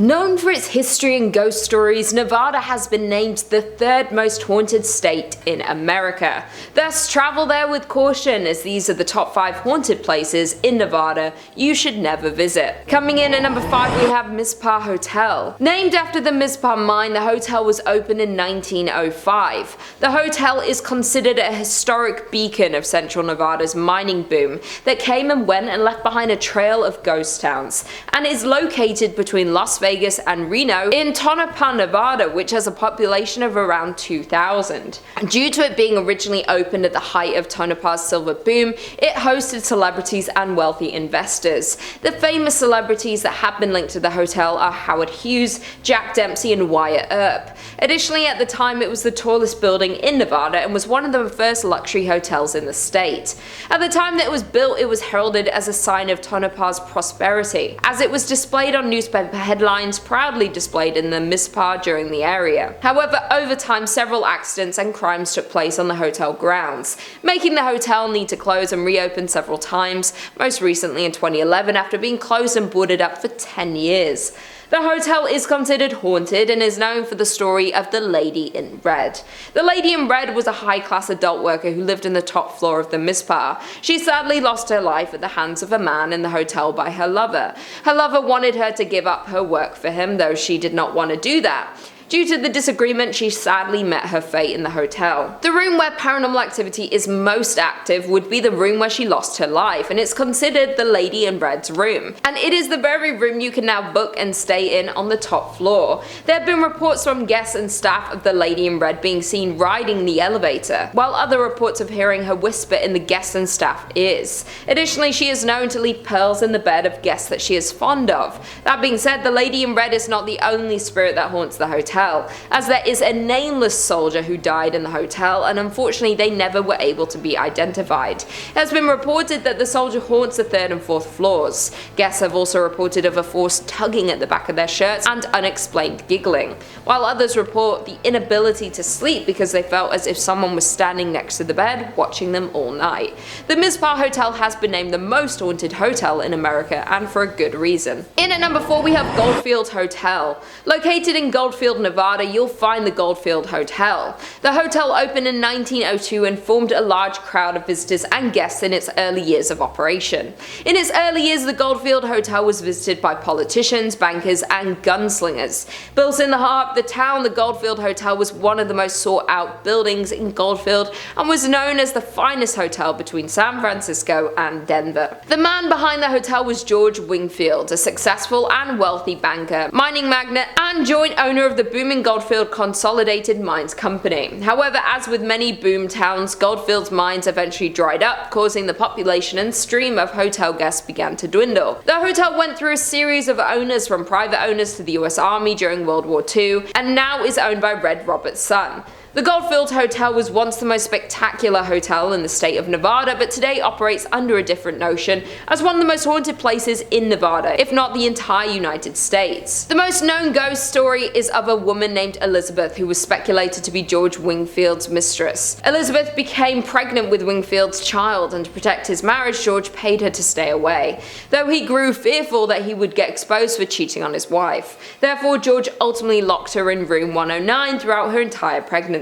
Known for its history and ghost stories, Nevada has been named the third most haunted state in America. Thus, travel there with caution, as these are the top 5 haunted places in Nevada you should never visit. Coming in at number 5, we have Mizpah Hotel. Named after the Mizpah mine, the hotel was opened in 1905. The hotel is considered a historic beacon of central Nevada's mining boom that came and went and left behind a trail of ghost towns, and is located between Las Vegas and Reno in Tonopah, Nevada, which has a population of around 2,000. Due to it being originally opened at the height of Tonopah's silver boom, it hosted celebrities and wealthy investors. The famous celebrities that have been linked to the hotel are Howard Hughes, Jack Dempsey, and Wyatt Earp. Additionally, at the time, it was the tallest building in Nevada and was one of the first luxury hotels in the state. At the time that it was built, it was heralded as a sign of Tonopah's prosperity, as it was displayed on newspaper headlines, proudly displayed in the Mizpah during the area. However, over time, several accidents and crimes took place on the hotel grounds, making the hotel need to close and reopen several times, most recently in 2011 after being closed and boarded up for 10 years. The hotel is considered haunted and is known for the story of the Lady in Red. The Lady in Red was a high-class adult worker who lived in the top floor of the Mizpah. She sadly lost her life at the hands of a man in the hotel by her lover. Her lover wanted her to give up her work for him, though she did not want to do that. Due to the disagreement, she sadly met her fate in the hotel. The room where paranormal activity is most active would be the room where she lost her life, and it's considered the Lady in Red's room. And it is the very room you can now book and stay in on the top floor. There have been reports from guests and staff of the Lady in Red being seen riding the elevator, while other reports of hearing her whisper in the guests and staff ears. Additionally, she is known to leave pearls in the bed of guests that she is fond of. That being said, the Lady in Red is not the only spirit that haunts the hotel, as there is a nameless soldier who died in the hotel, and unfortunately they never were able to be identified. It has been reported that the soldier haunts the 3rd and 4th floors. Guests have also reported of a force tugging at the back of their shirts and unexplained giggling, while others report the inability to sleep because they felt as if someone was standing next to the bed watching them all night. The Mizpah Hotel has been named the most haunted hotel in America, and for a good reason. In at number 4, we have Goldfield Hotel. Located in Goldfield, Nevada, you'll find the Goldfield Hotel. The hotel opened in 1902 and formed a large crowd of visitors and guests in its early years of operation. In its early years, the Goldfield Hotel was visited by politicians, bankers, and gunslingers. Built in the heart of the town, the Goldfield Hotel was one of the most sought out buildings in Goldfield and was known as the finest hotel between San Francisco and Denver. The man behind the hotel was George Wingfield, a successful and wealthy banker, mining magnate, and joint owner of the booming Goldfield Consolidated Mines Company. However, as with many boom towns, Goldfield's mines eventually dried up, causing the population and stream of hotel guests began to dwindle. The hotel went through a series of owners, from private owners to the US Army during World War II, and now is owned by Red Roberts' son. The Goldfield Hotel was once the most spectacular hotel in the state of Nevada, but today operates under a different notion as one of the most haunted places in Nevada, if not the entire United States. The most known ghost story is of a woman named Elizabeth, who was speculated to be George Wingfield's mistress. Elizabeth became pregnant with Wingfield's child, and to protect his marriage, George paid her to stay away, though he grew fearful that he would get exposed for cheating on his wife. Therefore, George ultimately locked her in room 109 throughout her entire pregnancy.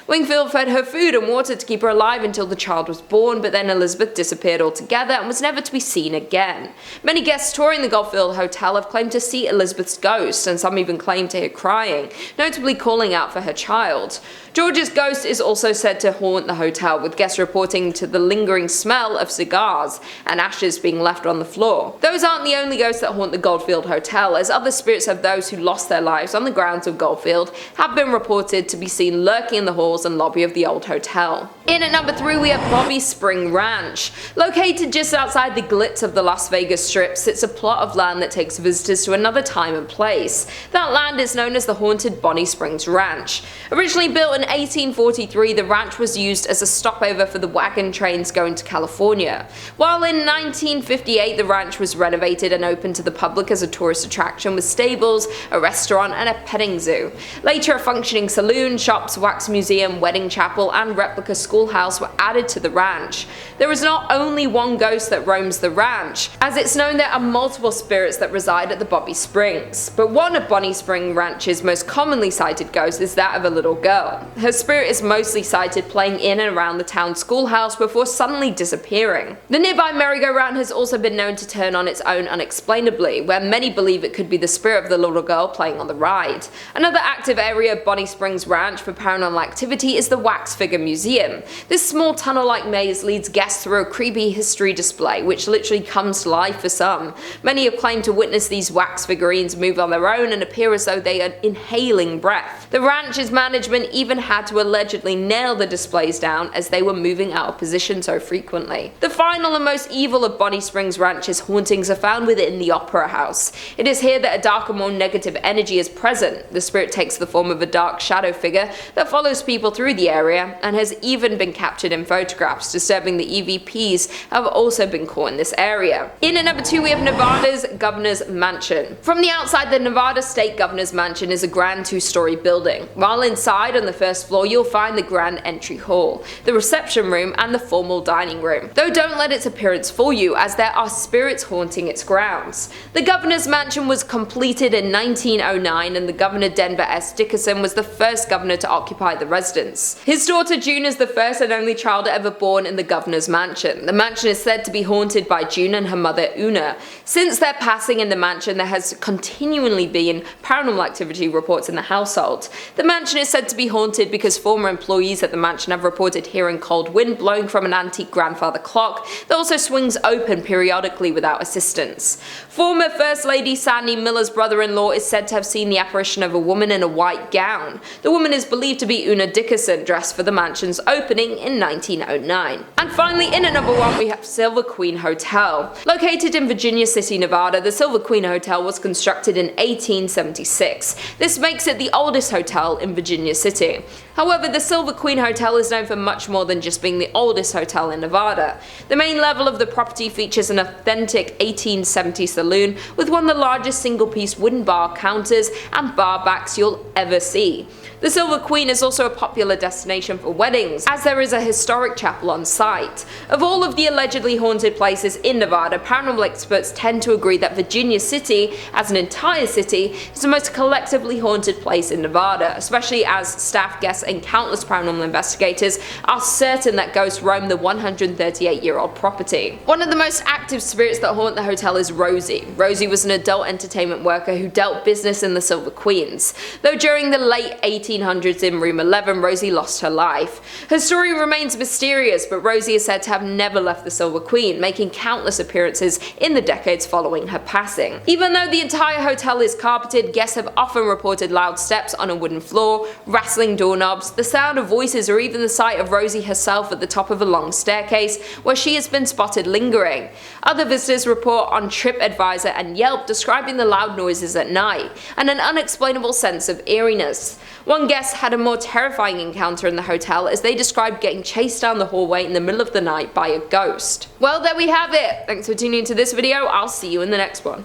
Wingfield fed her food and water to keep her alive until the child was born, but then Elizabeth disappeared altogether and was never to be seen again. Many guests touring the Goldfield Hotel have claimed to see Elizabeth's ghost, and some even claim to hear crying, notably calling out for her child. George's ghost is also said to haunt the hotel, with guests reporting to the lingering smell of cigars and ashes being left on the floor. Those aren't the only ghosts that haunt the Goldfield Hotel, as other spirits of those who lost their lives on the grounds of Goldfield have been reported to be seen lurking in the halls and lobby of the old hotel. In at number 3, we have Bobby Spring Ranch. Located just outside the glitz of the Las Vegas Strip sits a plot of land that takes visitors to another time and place. That land is known as the haunted Bonnie Springs Ranch. Originally built in 1843, the ranch was used as a stopover for the wagon trains going to California. While in 1958 the ranch was renovated and opened to the public as a tourist attraction with stables, a restaurant, and a petting zoo. Later, a functioning saloon, shops, wax museum, wedding chapel, and replica schoolhouse were added to the ranch. There is not only one ghost that roams the ranch, as it's known there are multiple spirits that reside at the Bobby Springs. But one of Bonnie Spring Ranch's most commonly cited ghosts is that of a little girl. Her spirit is mostly sighted playing in and around the town schoolhouse before suddenly disappearing. The nearby merry-go-round has also been known to turn on its own unexplainably, where many believe it could be the spirit of the little girl playing on the ride. Another active area of Bonnie Springs Ranch for paranormal activity is the Wax Figure Museum. This small tunnel-like maze leads guests through a creepy history display, which literally comes to life for some. Many have claimed to witness these wax figurines move on their own and appear as though they are inhaling breath. The ranch's management even had to allegedly nail the displays down as they were moving out of position so frequently. The final and most evil of Bonnie Springs Ranch's hauntings are found within the Opera House. It is here that a darker, more negative energy is present. The spirit takes the form of a dark shadow figure that follows people through the area and has even been captured in photographs. Disturbing the EVPs have also been caught in this area. In at number 2 we have Nevada's Governor's Mansion. From the outside, the Nevada State Governor's Mansion is a grand 2-story building. While inside on the first floor you'll find the grand entry hall, the reception room, and the formal dining room. Though don't let its appearance fool you, as there are spirits haunting its grounds. The Governor's Mansion was completed in 1909 and the Governor Denver S. Dickerson was the first governor to occupy the residence. His daughter June is the first and only child ever born in the Governor's Mansion. The mansion is said to be haunted by June and her mother Una. Since their passing in the mansion, there has continually been paranormal activity reports in the household. The mansion is said to be haunted because former employees at the mansion have reported hearing cold wind blowing from an antique grandfather clock that also swings open periodically without assistance. Former First Lady Sandy Miller's brother-in-law is said to have seen the apparition of a woman in a white gown. The woman is believed to be Una Dickerson, dressed for the mansion's opening in 1909. And finally, in at number 1 we have Silver Queen Hotel. Located in Virginia City, Nevada, the Silver Queen Hotel was constructed in 1876. This makes it the oldest hotel in Virginia City. However, the Silver Queen Hotel is known for much more than just being the oldest hotel in Nevada. The main level of the property features an authentic 1870s saloon with one of the largest single-piece wooden bar counters and bar backs you'll ever see. The Silver Queen is also a popular destination for weddings, as there is a historic chapel on site. Of all of the allegedly haunted places in Nevada, paranormal experts tend to agree that Virginia City, as an entire city, is the most collectively haunted place in Nevada, especially as staff, guests, and countless paranormal investigators are certain that ghosts roam the 138-year-old property. One of the most active spirits that haunt the hotel is Rosie. Rosie was an adult entertainment worker who dealt business in the Silver Queens. Though during the late 1800s in room 11, Rosie lost her life. Her story remains mysterious, but Rosie is said to have never left the Silver Queen, making countless appearances in the decades following her passing. Even though the entire hotel is carpeted, guests have often reported loud steps on a wooden floor, rattling doorknobs, the sound of voices, or even the sight of Rosie herself at the top of a long staircase where she has been spotted lingering. Other visitors report on TripAdvisor and Yelp describing the loud noises at night and an unexplainable sense of eeriness. One guest had a more terrifying encounter in the hotel as they described getting chased down the hallway in the middle of the night by a ghost. Well, there we have it. Thanks for tuning into this video. I'll see you in the next one.